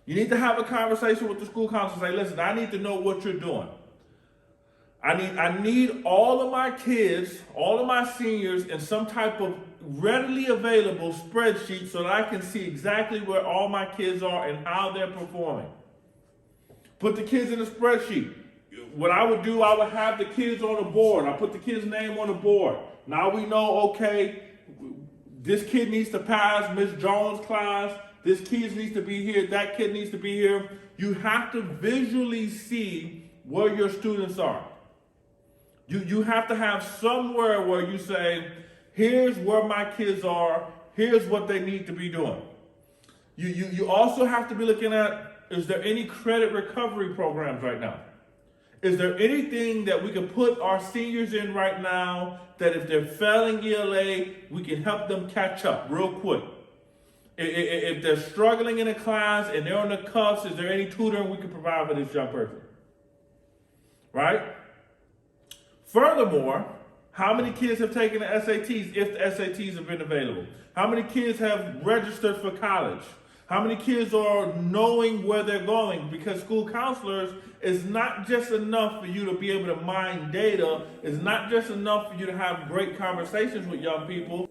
You need to have a conversation with the school counselor. Say, listen, I need to know what you're doing. I need all of my kids, all of my seniors in some type of readily available spreadsheet so that I can see exactly where all my kids are and how they're performing. Put the kids in a spreadsheet. What I would do, I would have the kids on the board. I put the kid's name on the board. Now we know, okay, this kid needs to pass Miss Jones' class. This kid needs to be here. That kid needs to be here. You have to visually see where your students are. You have to have somewhere where you say, here's where my kids are. Here's what they need to be doing. You also have to be looking at, is there any credit recovery programs right now? Is there anything that we can put our seniors in right now that if they're failing ELA, we can help them catch up real quick? If they're struggling in a class and they're on the cuffs, is there any tutoring we can provide for this young person? Right? Furthermore, how many kids have taken the SATs if the SATs have been available? How many kids have registered for college? How many kids are knowing where they're going? Because school counselors is not just enough for you to be able to mine data. It's not just enough for you to have great conversations with young people.